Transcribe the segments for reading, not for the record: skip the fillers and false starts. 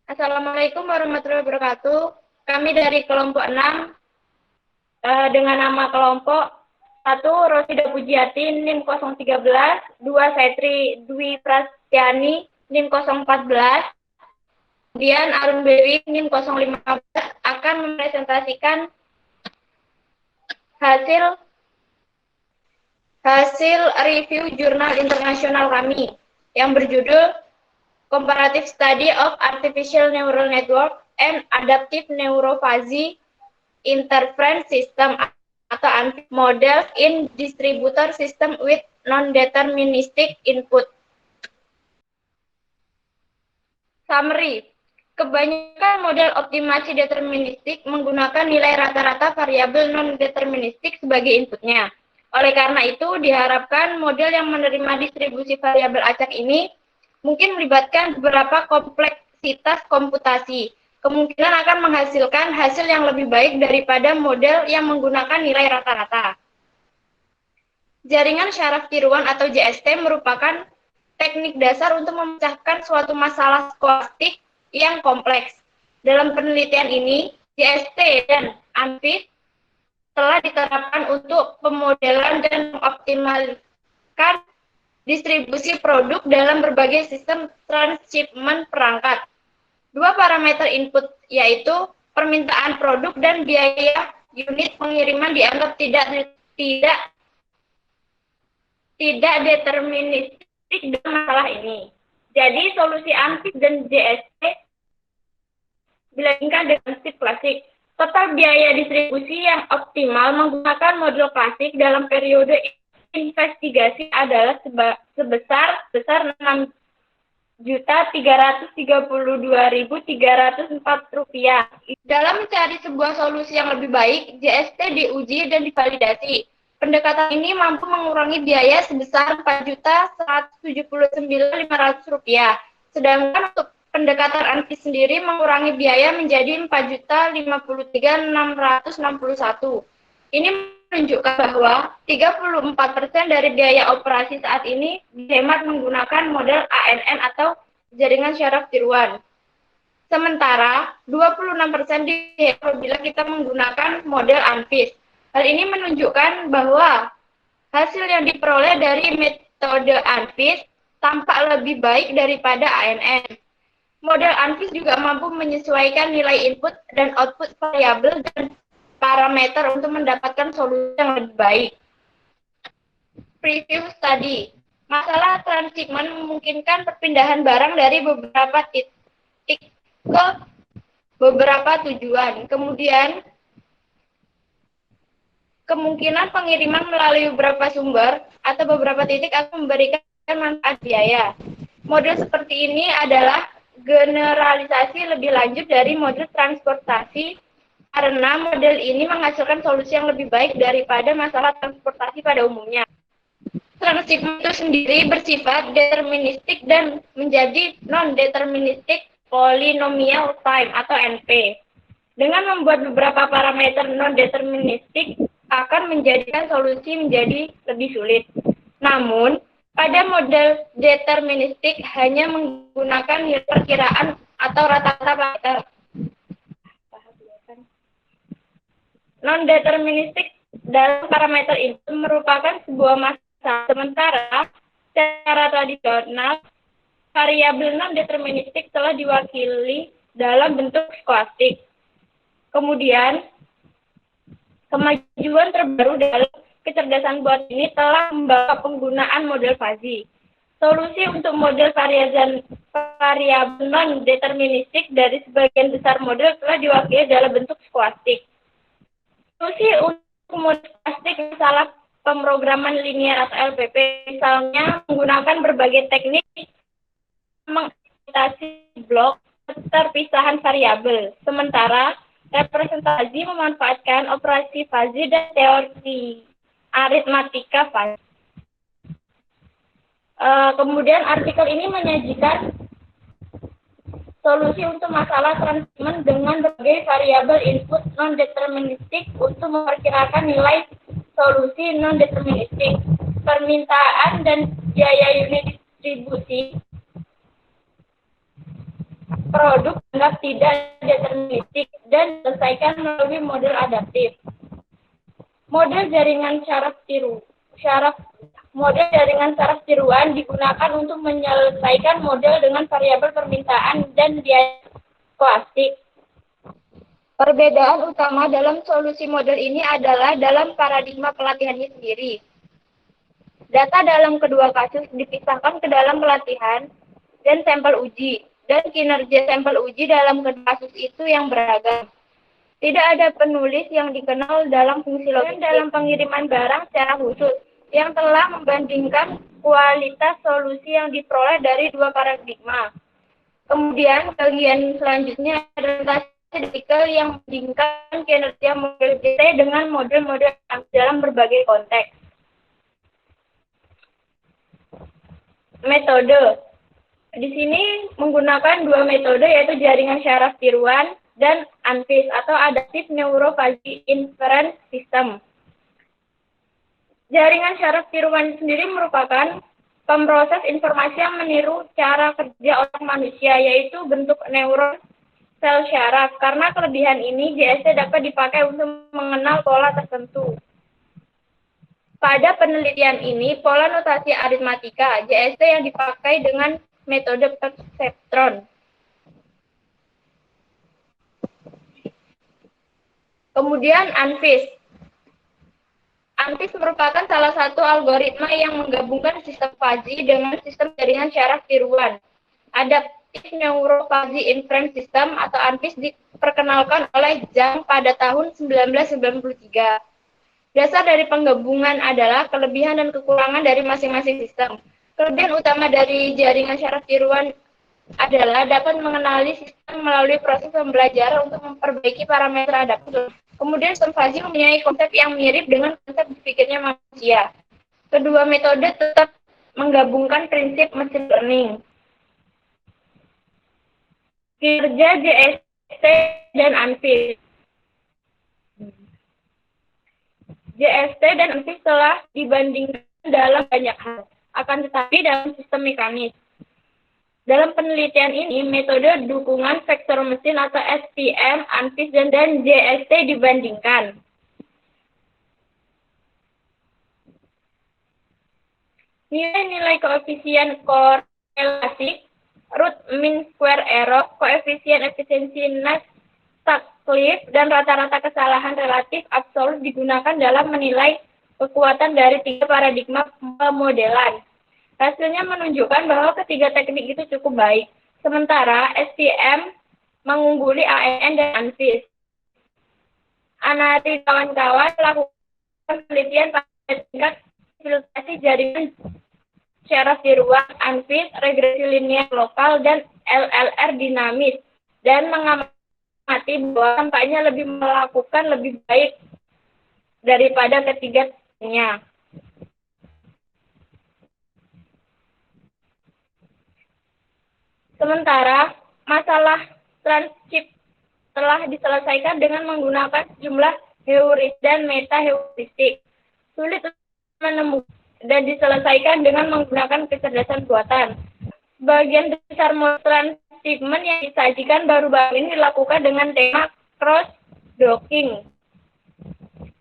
Assalamualaikum warahmatullahi wabarakatuh. Kami dari kelompok 6 dengan nama kelompok 1 Rosida Pujiati NIM 013, 2 Saitri Dwi Prastiani NIM 014, kemudian Arun Dewi NIM 015 akan mempresentasikan hasil review jurnal internasional kami yang berjudul Comparative Study of Artificial Neural Network and Adaptive Neurophagy Interference System atau ANFIS Model in Distributor System with Non-Deterministic Input. Summary. Kebanyakan model optimasi deterministik menggunakan nilai rata-rata variabel non-deterministik sebagai inputnya. Oleh karena itu, diharapkan model yang menerima distribusi variabel acak ini mungkin melibatkan beberapa kompleksitas komputasi. Kemungkinan akan menghasilkan hasil yang lebih baik daripada model yang menggunakan nilai rata-rata. Jaringan syaraf tiruan atau JST merupakan teknik dasar untuk memecahkan suatu masalah skolastik yang kompleks. Dalam penelitian ini, JST dan ANFIS telah diterapkan untuk pemodelan dan mengoptimalkan distribusi produk dalam berbagai sistem transshipment perangkat. Dua parameter input, yaitu permintaan produk dan biaya unit pengiriman, dianggap tidak deterministik dalam masalah ini. Jadi, solusi ANFIS dan JST dibandingkan dengan SIP klasik. Total biaya distribusi yang optimal menggunakan model klasik dalam periode investigasi adalah sebesar Rp6.332.304. Dalam mencari sebuah solusi yang lebih baik, JST diuji dan divalidasi. Pendekatan ini mampu mengurangi biaya sebesar Rp4.179.500. Sedangkan untuk pendekatan ANFIS sendiri mengurangi biaya menjadi Rp4.053.661. Ini menunjukkan bahwa 34% dari biaya operasi saat ini dihemat menggunakan model ANN atau jaringan syaraf tiruan. Sementara 26% dihemat apabila kita menggunakan model ANFIS. Hal ini menunjukkan bahwa hasil yang diperoleh dari metode ANFIS tampak lebih baik daripada ANN. Model ANFIS juga mampu menyesuaikan nilai input dan output variabel dan parameter untuk mendapatkan solusi yang lebih baik. Preview study. Masalah transshipment memungkinkan perpindahan barang dari beberapa titik ke beberapa tujuan. Kemudian, kemungkinan pengiriman melalui beberapa sumber atau beberapa titik akan memberikan manfaat biaya. Model seperti ini adalah generalisasi lebih lanjut dari model transportasi karena model ini menghasilkan solusi yang lebih baik daripada masalah transportasi pada umumnya. Transshipment itu sendiri bersifat deterministik dan menjadi non-deterministik polynomial time atau NP. Dengan membuat beberapa parameter non-deterministik akan menjadikan solusi menjadi lebih sulit. Namun, pada model deterministik hanya menggunakan nilai perkiraan atau rata-rata parameter. Non-deterministik dalam parameter itu merupakan sebuah masalah. Sementara secara tradisional, variabel non-deterministik telah diwakili dalam bentuk skolastik. Kemudian, kemajuan terbaru dalam kecerdasan buat ini telah membawa penggunaan model fuzzy. Solusi untuk model variabel non-deterministik dari sebagian besar model telah diwakili dalam bentuk skolastik. Solusi untuk model skolastik masalah pemrograman linear atau LPP, misalnya menggunakan berbagai teknik mengimitasi blok terpisahan variabel. Sementara representasi memanfaatkan operasi fuzzy dan teori aritmatika fuzzy. Kemudian artikel ini menyajikan solusi untuk masalah transshipment dengan berbagai variabel input non-deterministik untuk memperkirakan nilai solusi non-deterministik, permintaan dan biaya unit distribusi produk dianggap tidak deterministik dan diselesaikan melalui model adaptif. Model jaringan model jaringan saraf tiruan digunakan untuk menyelesaikan model dengan variabel permintaan dan biaya skolastik. Perbedaan utama dalam solusi model ini adalah dalam paradigma pelatihannya sendiri. Data dalam kedua kasus dipisahkan ke dalam pelatihan dan sampel uji, dan kinerja sampel uji dalam kedua kasus itu yang beragam. Tidak ada penulis yang dikenal dalam fungsi logistik dalam pengiriman barang secara khusus yang telah membandingkan kualitas solusi yang diperoleh dari dua paradigma. Kemudian bagian selanjutnya adalah artikel yang membandingkan kinerja model JT dengan model-model dalam berbagai konteks. Metode. Di sini menggunakan dua metode yaitu jaringan syaraf tiruan dan ANFIS atau Adaptive Neurophagy Inference System. Jaringan syaraf tiruan sendiri merupakan pemroses informasi yang meniru cara kerja otak manusia, yaitu bentuk neuron sel syaraf. Karena kelebihan ini, JST dapat dipakai untuk mengenal pola tertentu. Pada penelitian ini, pola notasi aritmatika, JST yang dipakai dengan metode perceptron. Kemudian ANFIS. ANFIS merupakan salah satu algoritma yang menggabungkan sistem fuzzy dengan sistem jaringan syaraf tiruan. Adaptive Neurophagy Inference System atau ANFIS diperkenalkan oleh Zhang pada tahun 1993. Dasar dari penggabungan adalah kelebihan dan kekurangan dari masing-masing sistem. Kelebihan utama dari jaringan syaraf tiruan adalah dapat mengenali sistem melalui proses pembelajaran untuk memperbaiki parameter adaptif. Kemudian sistem fuzzy mempunyai konsep yang mirip dengan konsep berpikirnya manusia. Kedua metode tetap menggabungkan prinsip machine learning. Kinerja JST dan ANFIS. JST dan ANFIS telah dibandingkan dalam banyak hal, akan tetapi dalam sistem mekanis. Dalam penelitian ini, metode dukungan vektor mesin atau SPM, ANFIS, dan JST dibandingkan. Nilai-nilai koefisien korelasi, root mean square error, koefisien efisiensi Nash-Sutcliffe, dan rata-rata kesalahan relatif absolut digunakan dalam menilai kekuatan dari tiga paradigma pemodelan. Hasilnya menunjukkan bahwa ketiga teknik itu cukup baik. Sementara SPM mengungguli ANN dan ANFIS. Anari kawan-kawan melakukan penelitian pada tingkat filtrasi jaringan syaraf tiruan, ANFIS, regresi linear lokal, dan LLR dinamis, dan mengamati bahwa tampaknya melakukan lebih baik daripada ketiganya. Sementara masalah transkrip telah diselesaikan dengan menggunakan sejumlah heuristik dan meta-heuristik. Sulit menemukan dan diselesaikan dengan menggunakan kecerdasan buatan. Bagian besar model transshipment yang disajikan baru-baru ini dilakukan dengan tema cross-docking.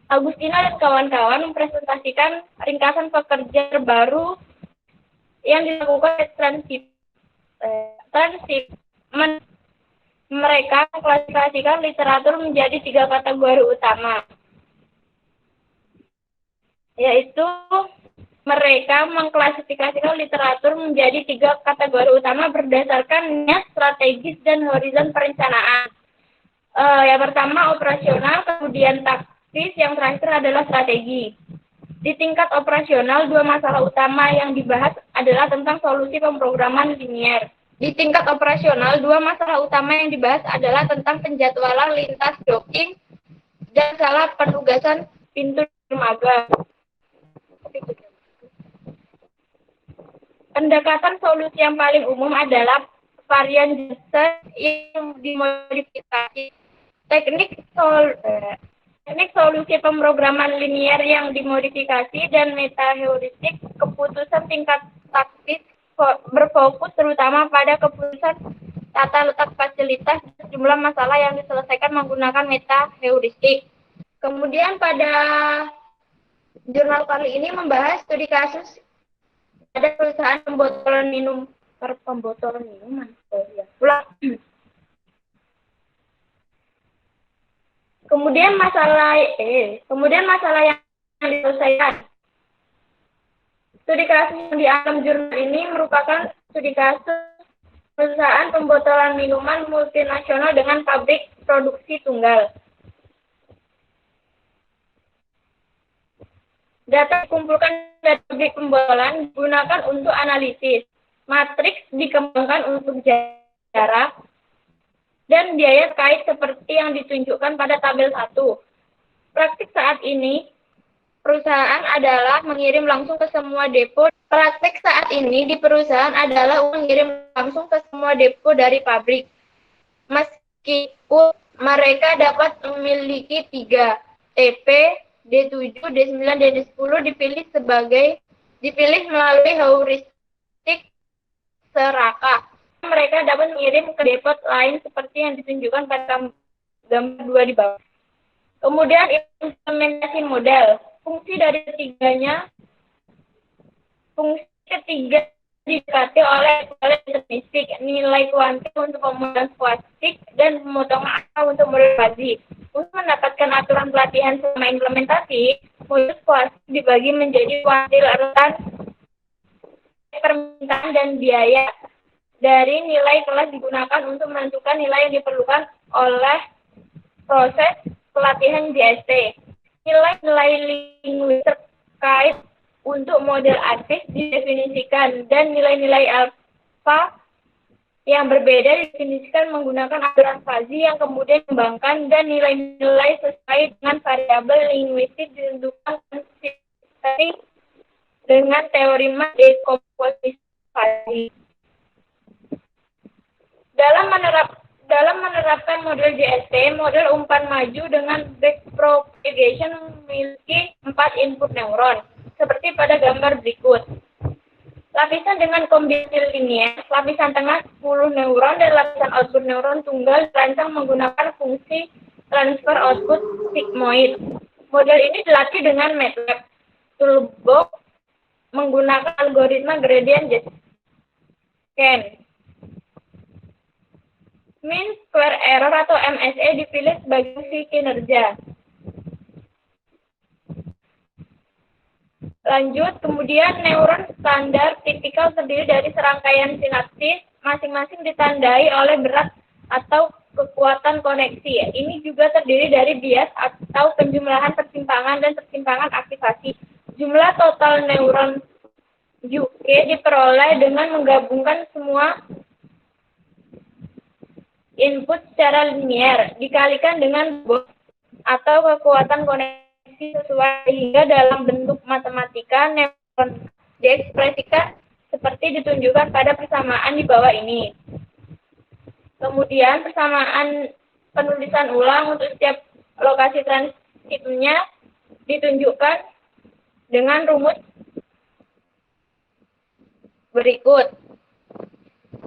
Agustina dan kawan-kawan mempresentasikan ringkasan pekerja terbaru yang dilakukan transshipment. Mereka mengklasifikasikan literatur menjadi tiga kategori utama, yaitu mereka mengklasifikasikan literatur menjadi tiga kategori utama berdasarkan niat strategis dan horizon perencanaan. Yang pertama operasional, kemudian taktis, yang terakhir adalah strategi. Di tingkat operasional, dua masalah utama yang dibahas adalah tentang solusi pemrograman linier. Di tingkat operasional, dua masalah utama yang dibahas adalah tentang penjadwalan lintas docking dan salah penugasan pintu dermaga. Pendekatan solusi yang paling umum adalah varian Johnson yang dimodifikasi. Teknik solusi pemrograman linier yang dimodifikasi dan meta-heuristik keputusan tingkat taktis berfokus terutama pada keputusan tata letak fasilitas, dan jumlah masalah yang diselesaikan menggunakan meta heuristik. Kemudian pada jurnal kali ini membahas studi kasus ada perusahaan pembotolan minuman. Kemudian masalah yang diselesaikan. Studi kasus yang di dalam jurnal ini merupakan studi kasus perusahaan pembotolan minuman multinasional dengan pabrik produksi tunggal. Data dikumpulkan dari pabrik pembotolan digunakan untuk analisis. Matriks dikembangkan untuk jarak dan biaya terkait seperti yang ditunjukkan pada tabel 1. Praktik saat ini, perusahaan adalah mengirim langsung ke semua depo. Praktik saat ini di perusahaan adalah mengirim langsung ke semua depo dari pabrik. Meskipun mereka dapat memiliki 3 TP, D7, D9, dan D10 dipilih melalui heuristik serakah. Mereka dapat mengirim ke depo lain seperti yang ditunjukkan pada gambar 2 di bawah. Kemudian implementasi model. Fungsi ketiga didekati oleh statistik, nilai kuantik untuk pemodelan skolastik, dan pemotongan angka untuk model fuzzy. Untuk mendapatkan aturan pelatihan selama implementasi, model skolastik dibagi menjadi kuantil rentan, permintaan, dan biaya. Dari nilai kelas digunakan untuk menentukan nilai yang diperlukan oleh proses pelatihan JST. Nilai-nilai linguistik terkait untuk model artis didefinisikan, dan nilai-nilai alfa yang berbeda didefinisikan menggunakan aturan fuzzy yang kemudian dikembangkan, dan nilai-nilai sesuai dengan variabel linguistik ditentukan konsisten dengan teorema dekomposisi fuzzy. Dalam menerapkan model JST, model umpan maju dengan backpropagation memiliki 4 input neuron, seperti pada gambar berikut. Lapisan dengan kombinasi linier, lapisan tengah 10 neuron, dan lapisan output neuron tunggal dirancang menggunakan fungsi transfer output sigmoid. Model ini dilatih dengan MATLAB Toolbox menggunakan algoritma gradient descent. Mean Square Error atau MSE dipilih sebagai fungsi kinerja. Lanjut, kemudian neuron standar tipikal terdiri dari serangkaian sinapsis, masing-masing ditandai oleh berat atau kekuatan koneksi. Ini juga terdiri dari bias atau penjumlahan persimpangan dan persimpangan aktivasi. Jumlah total neuron UK diperoleh dengan menggabungkan semua input secara linier dikalikan dengan bos atau kekuatan koneksi sesuai, hingga dalam bentuk matematika neuron diekspresikan seperti ditunjukkan pada persamaan di bawah ini. Kemudian persamaan penulisan ulang untuk setiap lokasi transitnya ditunjukkan dengan rumus berikut.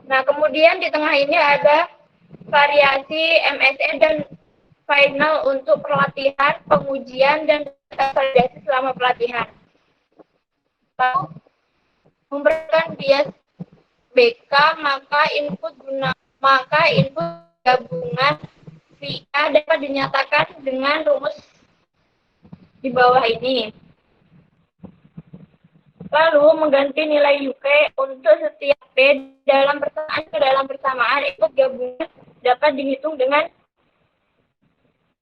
Nah, kemudian di tengah ini ada variasi MSE dan final untuk pelatihan, pengujian, dan validasi selama pelatihan. Lalu, memberikan bias BK, maka input gabungan VA dapat dinyatakan dengan rumus di bawah ini. Lalu mengganti nilai UK untuk setiap P dalam persamaan input gabungan dapat dihitung dengan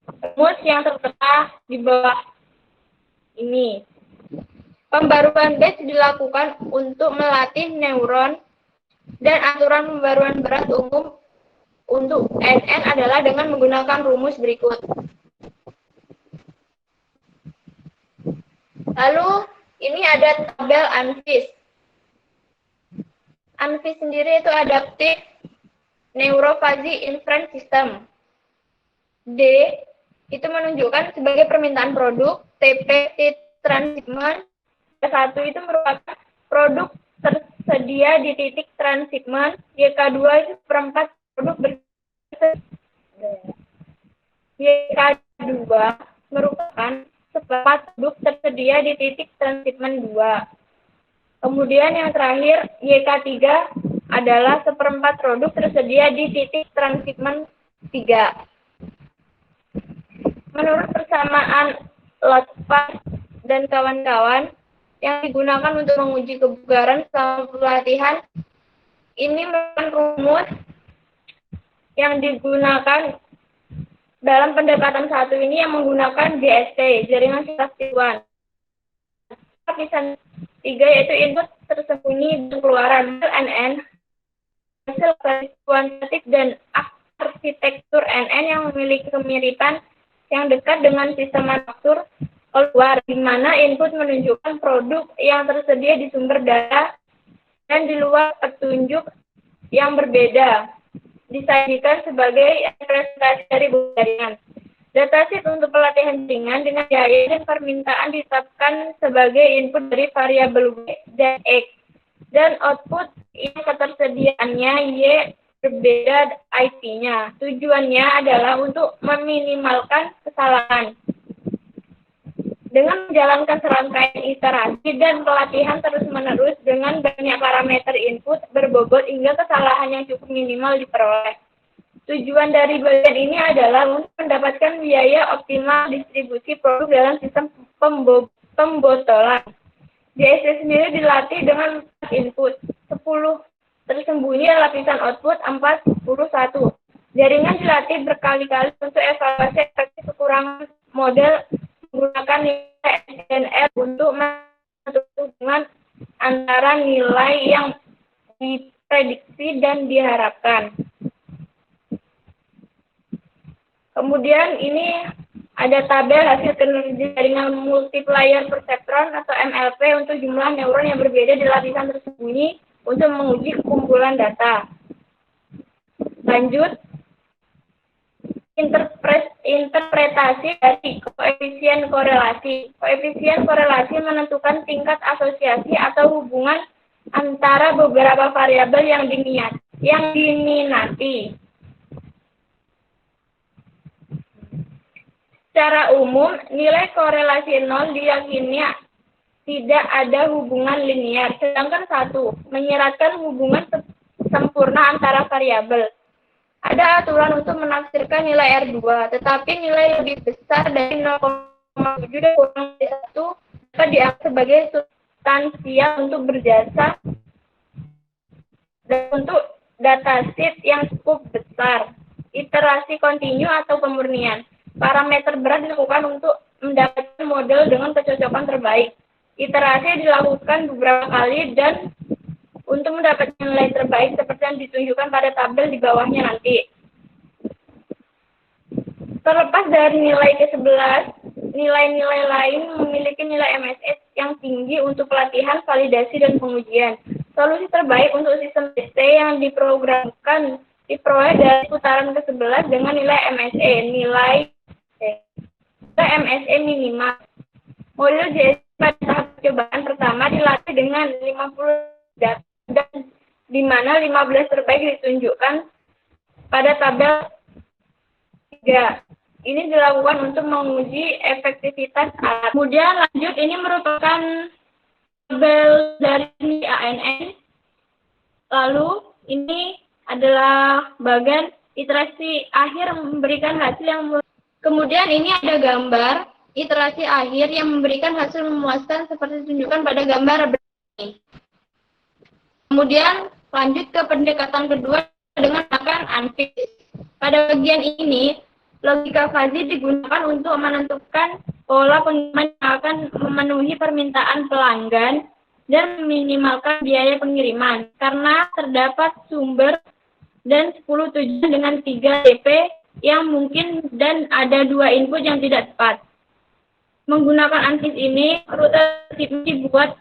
rumus yang tertera di bawah ini. Pembaruan batch dilakukan untuk melatih neuron, dan aturan pembaruan berat umum untuk NN adalah dengan menggunakan rumus berikut. Lalu ini ada tabel ANFIS. ANFIS sendiri itu Adaptive Neurofuzzy Inference System. D itu menunjukkan sebagai permintaan produk. TP transshipment. K1 itu merupakan produk tersedia di titik transshipment. YK2 itu seperempat produk YK2 merupakan seperempat produk tersedia di titik transshipment 2. Kemudian yang terakhir, YK3 adalah seperempat produk tersedia di titik transshipment 3. Menurut persamaan Lotfast dan kawan-kawan yang digunakan untuk menguji kebugaran selama pelatihan, ini merupakan rumus yang digunakan dalam pendekatan satu ini yang menggunakan JST, jaringan statistik. Lapisan 3 yaitu input tersembunyi dan keluaran NN, hasil kuantitatif dan arsitektur NN yang memiliki kemiripan yang dekat dengan sistem manufaktur keluar, di mana input menunjukkan produk yang tersedia di sumber data dan di luar petunjuk yang berbeda disajikan sebagai representasi dari jaringan. Datasheet untuk pelatihan jaringan dengan biaya dan permintaan ditetapkan sebagai input dari variabel W dan X, dan output yang ketersediaannya Y berbeda IP-nya. Tujuannya adalah untuk meminimalkan kesalahan. Dengan menjalankan serangkaian iterasi dan pelatihan terus-menerus dengan banyak parameter input berbobot hingga kesalahan yang cukup minimal diperoleh. Tujuan dari bagian ini adalah untuk mendapatkan biaya optimal distribusi produk dalam sistem pembotolan. JST sendiri dilatih dengan input 10 tersembunyi lapisan output 41. Jaringan dilatih berkali-kali untuk evaluasi efektif kekurangan model menggunakan nilai SNR untuk menentukan hubungan antara nilai yang diprediksi dan diharapkan. Kemudian ini ada tabel hasil kinerja jaringan multiplier perceptron atau MLP untuk jumlah neuron yang berbeda di lapisan tersembunyi untuk menguji kumpulan data. Lanjut, interpretasi dari koefisien korelasi. Koefisien korelasi menentukan tingkat asosiasi atau hubungan antara beberapa variabel yang diminati. Secara umum, nilai korelasi 0 diyakini tidak ada hubungan linear, sedangkan 1 menyeratkan hubungan sempurna antara variabel. Ada aturan untuk menafsirkan nilai R2, tetapi nilai lebih besar dari 0,7 dan kurang dari 1 dapat dianggap sebagai substansial untuk berjasa dan untuk datasheet yang cukup besar. Iterasi kontinu atau pemurnian. Parameter berat dilakukan untuk mendapatkan model dengan kecocokan terbaik. Iterasi dilakukan beberapa kali dan untuk mendapatkan nilai terbaik seperti yang ditunjukkan pada tabel di bawahnya nanti. Terlepas dari nilai ke-11, nilai-nilai lain memiliki nilai MSS yang tinggi untuk pelatihan, validasi, dan pengujian. Solusi terbaik untuk sistem TST yang diprogramkan diperoleh dari putaran ke-11 dengan nilai MSE, nilai MSE minimal. Model JST pada tahap percobaan pertama dilatih dengan 50 data dan di mana 15 terbaik ditunjukkan pada tabel 3. Ini dilakukan untuk menguji efektivitas alat. Kemudian lanjut, ini merupakan tabel dari ANN. Lalu ini adalah bagian iterasi akhir memberikan hasil yang kemudian ini ada gambar iterasi akhir yang memberikan hasil memuaskan seperti ditunjukkan pada gambar ini. Kemudian lanjut ke pendekatan kedua dengan menggunakan ANFIX. Pada bagian ini, logika fuzzy digunakan untuk menentukan pola pengiriman yang akan memenuhi permintaan pelanggan dan meminimalkan biaya pengiriman karena terdapat sumber dan 10 tujuan dengan 3 DP yang mungkin dan ada 2 input yang tidak tepat. Menggunakan ANFIX ini, rute dibuat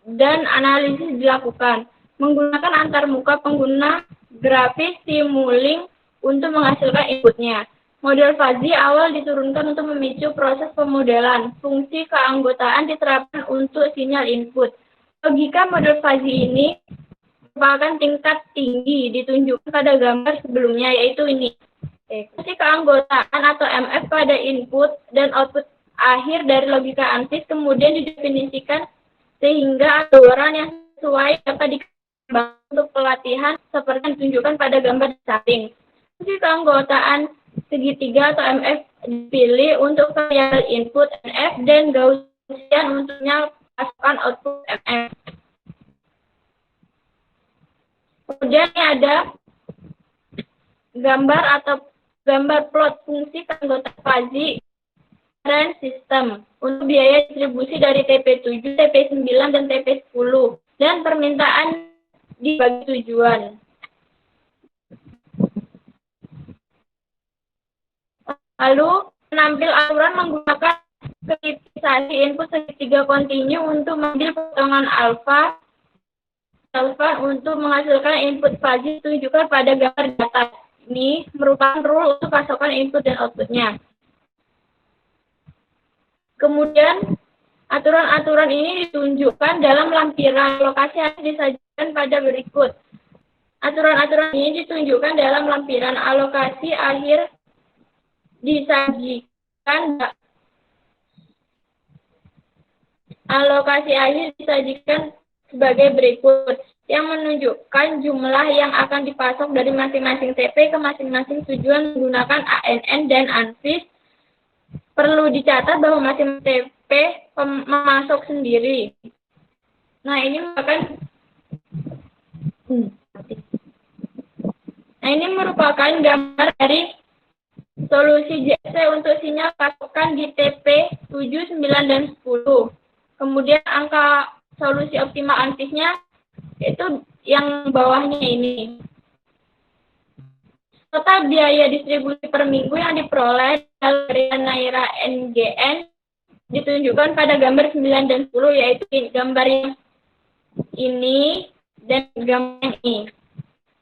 dan analisis dilakukan. Menggunakan antarmuka pengguna grafis Simulink untuk menghasilkan inputnya. Model fuzzy awal diturunkan untuk memicu proses pemodelan. Fungsi keanggotaan diterapkan untuk sinyal input. Logika model fuzzy ini merupakan tingkat tinggi ditunjukkan pada gambar sebelumnya, yaitu ini. Fungsi keanggotaan atau MF pada input dan output akhir dari logika ANSYS kemudian didefinisikan sehingga aturan yang sesuai dapat dikembangkan untuk pelatihan seperti yang ditunjukkan pada gambar di samping. Fungsi keanggotaan segitiga atau MF dipilih untuk variabel input NF dan Gaussian untuknya pasukan output MF. Kemudian ini ada gambar atau gambar plot fungsi keanggotaan fuzzy dan sistem untuk biaya distribusi dari TP7, TP9, dan TP10 dan permintaan dibagi tujuan. Lalu menampil aturan menggunakan kritisasi input segitiga kontinu untuk mengambil potongan alfa untuk menghasilkan input fuzzy ditunjukkan pada gambar di atas. Ini merupakan rule untuk pasokan input dan outputnya. Kemudian aturan-aturan ini ditunjukkan dalam lampiran lokasi yang disajikan pada berikut. Aturan-aturan ini ditunjukkan dalam lampiran alokasi akhir disajikan sebagai berikut, yang menunjukkan jumlah yang akan dipasok dari masing-masing TP ke masing-masing tujuan menggunakan ANN dan ANSYS. Perlu dicatat bahwa masing-masing TP memasok sendiri. Nah, ini merupakan gambar dari solusi JC untuk sinyal pasokan di TP 7, 9, dan 10. Kemudian angka solusi optimal ANSYS-nya itu yang bawahnya ini. Total biaya distribusi per minggu yang diperoleh dari Naira NGN ditunjukkan pada gambar 9 dan 10, yaitu gambar yang ini dan gambar yang ini.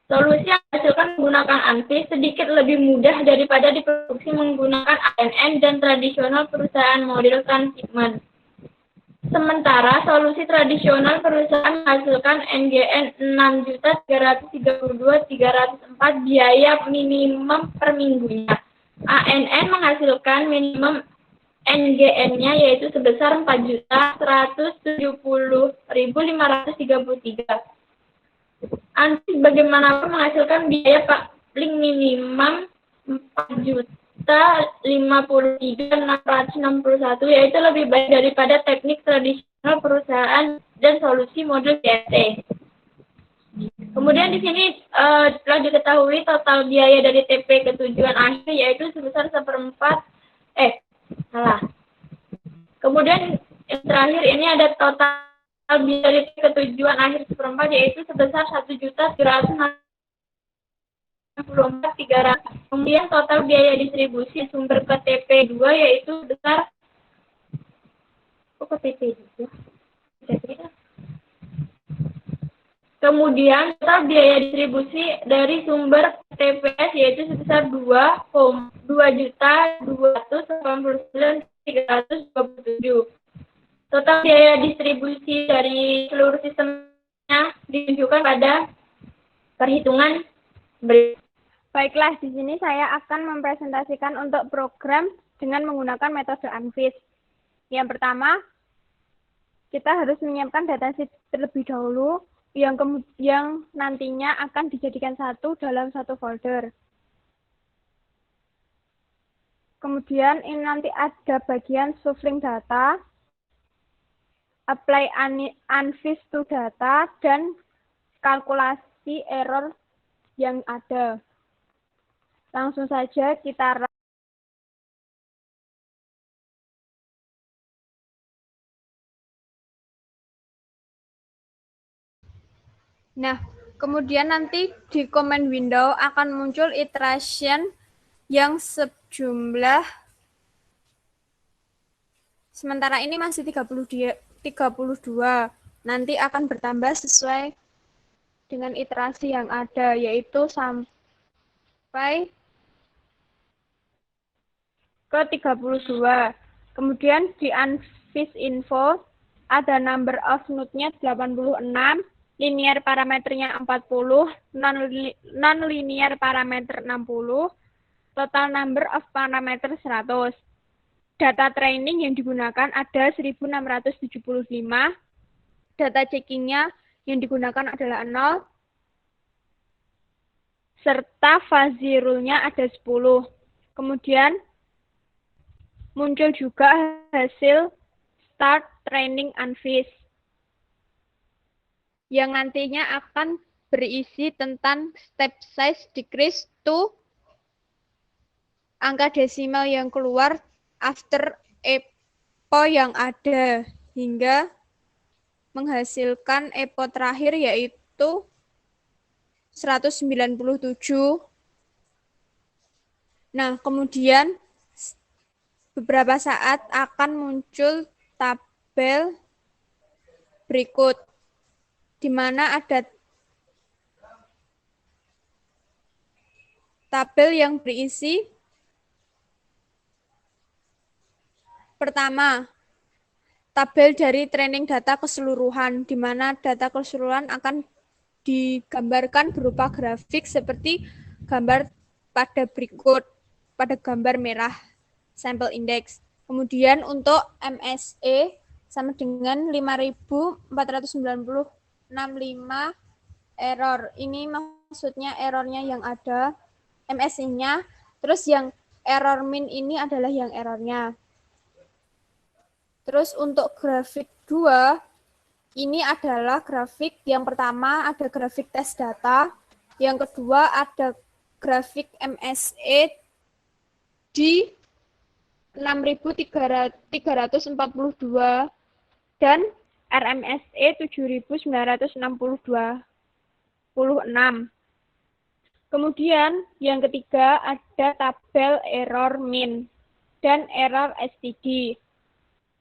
Solusi yang dihasilkan menggunakan ANSYS sedikit lebih mudah daripada diproduksi menggunakan ANN dan tradisional perusahaan model transshipment. Sementara solusi tradisional perusahaan menghasilkan NGN 6.332.304 biaya minimum per minggunya. ANN menghasilkan minimum NGN-nya yaitu sebesar 4.170.533. ANSYS bagaimanapun menghasilkan biaya paling minimum 4.053.661, yaitu lebih baik daripada teknik tradisional perusahaan dan solusi modul CFT. Kemudian di sini telah diketahui total biaya dari TP ke tujuan akhir yaitu sebesar 1/4. Kemudian yang terakhir ini ada total biaya dari TP ke tujuan akhir 1/4 yaitu sebesar 1.364.300. Kemudian total biaya distribusi sumber ke TP2 yaitu sebesar Kemudian total biaya distribusi dari sumber TPS yaitu sebesar 2.289.327. Total biaya distribusi dari seluruh sistemnya ditunjukkan pada perhitungan berikut. Baiklah, di sini saya akan mempresentasikan untuk program dengan menggunakan metode ANSYS. Yang pertama, kita harus menyiapkan datasheet terlebih dahulu yang nantinya akan dijadikan satu dalam satu folder. Kemudian ini nanti ada bagian shuffling data, apply ANSYS to data, dan kalkulasi error yang ada. Langsung saja kita Nah, kemudian nanti di command window akan muncul iteration yang sejumlah sementara ini masih 32. Nanti akan bertambah sesuai dengan iterasi yang ada, yaitu sampai ke 32. Kemudian di ANSYS info ada number of node-nya 86. linear parameternya 40, non-linear parameter 60, total number of parameter 100. Data training yang digunakan ada 1675, data checkingnya yang digunakan adalah 0, serta fuzzy rule-nya ada 10. Kemudian muncul juga hasil start training unfished yang nantinya akan berisi tentang step size decrease to angka desimal yang keluar after EPO yang ada hingga menghasilkan EPO terakhir yaitu 197. Nah, kemudian beberapa saat akan muncul tabel berikut di mana ada tabel yang berisi pertama, tabel dari training data keseluruhan, di mana data keseluruhan akan digambarkan berupa grafik seperti gambar pada berikut, pada gambar merah, sample index. Kemudian untuk MSE sama dengan 5495 error. Ini maksudnya errornya yang ada, MSE-nya, terus yang error min ini adalah yang errornya. Terus untuk grafik 2, ini adalah grafik yang pertama ada grafik tes data, yang kedua ada grafik MSE di 6342 dan RMSE 7962. Kemudian yang ketiga ada tabel error min dan error STD.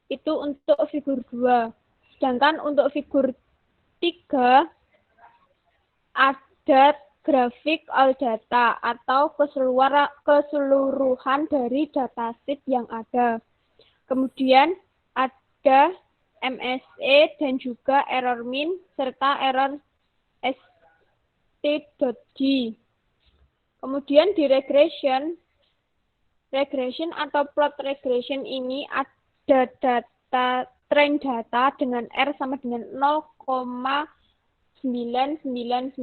Itu untuk figur 2. Sedangkan untuk figur 3 ada grafik all data atau keseluruhan dari datasheet yang ada. Kemudian ada MSE dan juga error min serta error st.g. Kemudian di regression atau plot regression ini ada data train data dengan R sama dengan 0,99991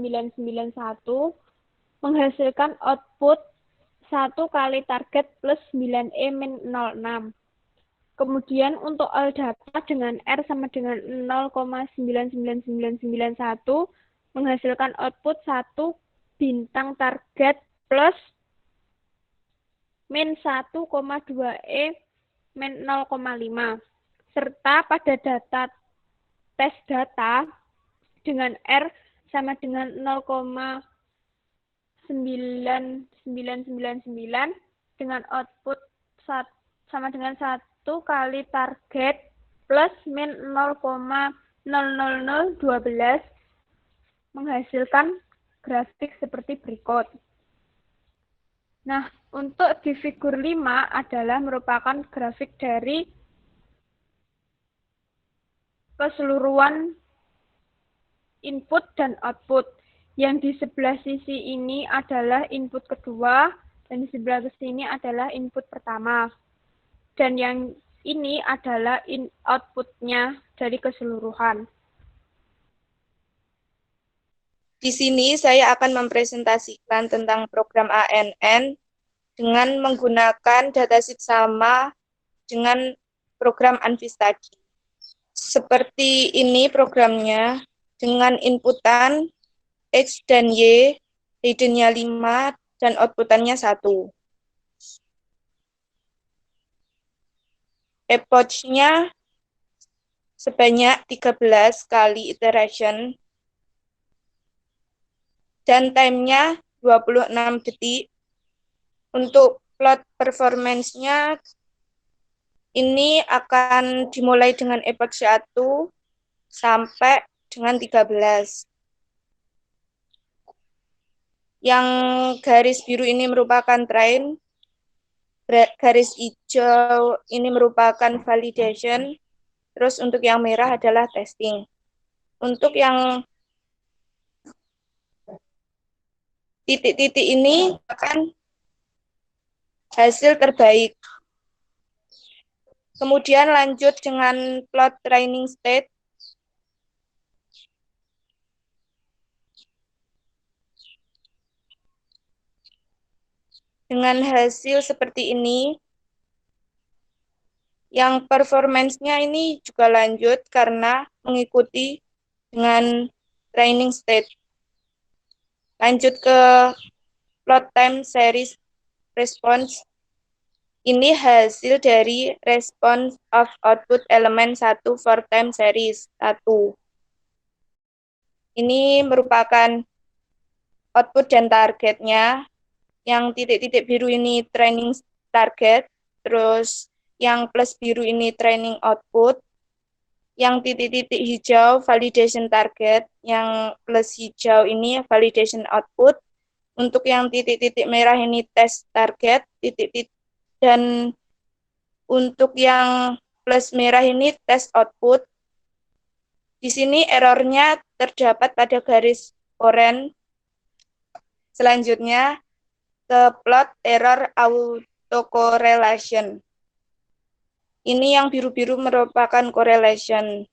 menghasilkan output 1 kali target plus 9E min 06. Kemudian untuk all data dengan R sama dengan 0,99991 menghasilkan output 1 bintang target plus min 1,2E min 0,5. Serta pada data tes data dengan R sama dengan 0,9999 dengan output sama dengan 1 kali target plus min 0,00012 menghasilkan grafik seperti berikut. Nah, untuk di figur 5 adalah merupakan grafik dari keseluruhan input dan output. Yang di sebelah sisi ini adalah input kedua, dan di sebelah sini adalah input pertama. Dan yang ini adalah outputnya dari keseluruhan. Di sini saya akan mempresentasikan tentang program ANN dengan menggunakan datasheet sama dengan program Anvis tadi. Seperti ini programnya dengan inputan X dan Y, hiddennya 5, dan outputannya 1. Epoch-nya sebanyak 13 kali iteration, dan time-nya 26 detik. Untuk plot performance-nya, ini akan dimulai dengan epoch 1 sampai dengan 13. Yang garis biru ini merupakan train, garis hijau ini merupakan validation, terus untuk yang merah adalah testing. Untuk yang titik-titik ini akan hasil terbaik. Kemudian lanjut dengan plot training state. Dengan hasil seperti ini, yang performance-nya ini juga lanjut karena mengikuti dengan training state. Lanjut ke plot time series response. Ini hasil dari response of output element 1 for time series 1. Ini merupakan output dan targetnya. Yang titik-titik biru ini training target, terus yang plus biru ini training output, yang titik-titik hijau validation target, yang plus hijau ini validation output. Untuk yang titik-titik merah ini test target, titik-titik, dan untuk yang plus merah ini test output. Di sini errornya terdapat pada garis oranye. Selanjutnya ke plot error autocorrelation. Ini yang biru-biru merupakan correlation.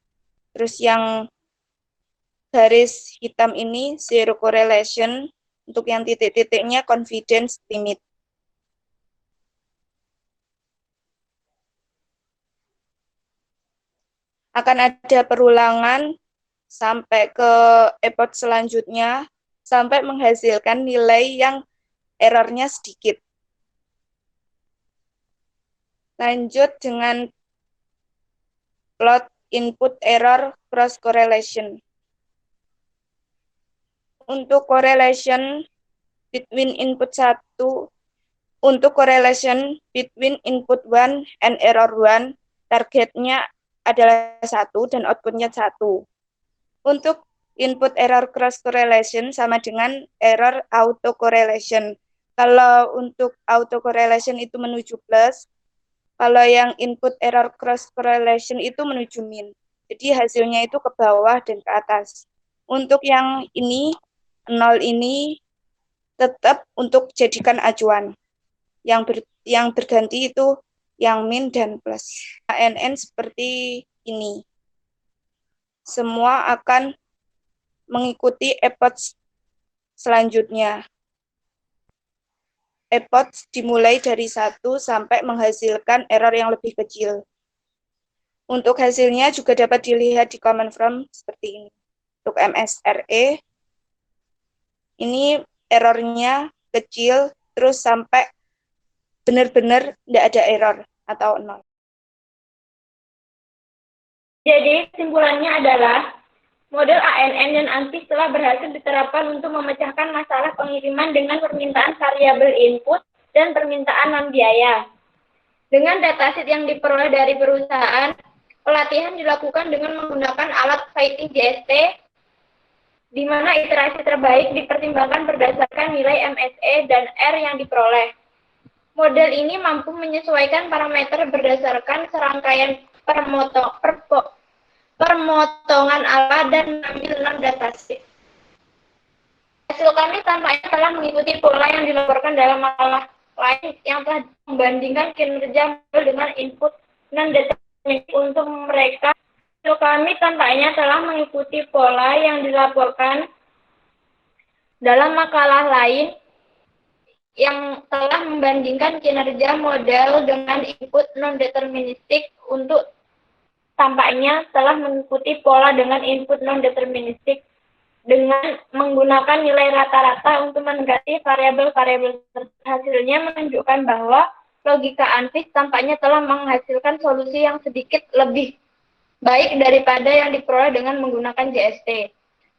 Terus yang garis hitam ini zero correlation. Untuk yang titik-titiknya confidence limit. Akan ada perulangan sampai ke epoch selanjutnya, sampai menghasilkan nilai yang errornya sedikit. Lanjut dengan plot input error cross correlation. Untuk correlation between input 1, untuk correlation between input 1 and error 1, targetnya adalah 1 dan outputnya 1. Untuk input error cross correlation sama dengan error autocorrelation. Kalau untuk autocorrelation itu menuju plus, kalau yang input error cross correlation itu menuju min. Jadi hasilnya itu ke bawah dan ke atas. Untuk yang ini, 0 ini tetap untuk jadikan acuan. Yang berganti itu yang min dan plus. ANN seperti ini. Semua akan mengikuti epoch selanjutnya. Epoch dimulai dari 1 sampai menghasilkan error yang lebih kecil. Untuk hasilnya juga dapat dilihat di command from seperti ini. Untuk MSRE, ini errornya kecil, terus sampai benar-benar tidak ada error atau 0. Jadi kesimpulannya adalah model ANN dan ANFIS telah berhasil diterapkan untuk memecahkan masalah pengiriman dengan permintaan variabel input dan permintaan non-biaya. Dengan dataset yang diperoleh dari perusahaan, pelatihan dilakukan dengan menggunakan alat Fighting JST, di mana iterasi terbaik dipertimbangkan berdasarkan nilai MSE dan R yang diperoleh. Model ini mampu menyesuaikan parameter berdasarkan serangkaian permotongan ala dan mengambil 6 dataset. Hasil kami tampaknya telah mengikuti pola yang dilaporkan dalam makalah lain yang telah membandingkan kinerja model dengan input non-deterministik untuk mereka. Hasil kami tampaknya telah mengikuti pola yang dilaporkan dalam makalah lain yang telah membandingkan kinerja model dengan input non-deterministik untuk tampaknya telah mengikuti pola dengan input non-deterministik dengan menggunakan nilai rata-rata untuk mendekati variabel-variabel. Hasilnya menunjukkan bahwa logika ANFIS tampaknya telah menghasilkan solusi yang sedikit lebih baik daripada yang diperoleh dengan menggunakan JST.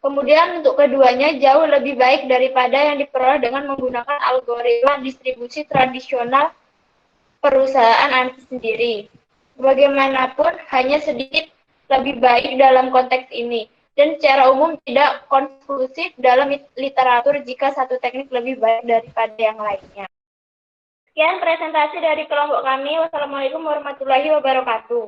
Kemudian untuk keduanya jauh lebih baik daripada yang diperoleh dengan menggunakan algoritma distribusi tradisional perusahaan ANFIS sendiri. Bagaimanapun hanya sedikit lebih baik dalam konteks ini, dan secara umum tidak konklusif dalam literatur jika satu teknik lebih baik daripada yang lainnya. Sekian presentasi dari kelompok kami. Wassalamualaikum warahmatullahi wabarakatuh.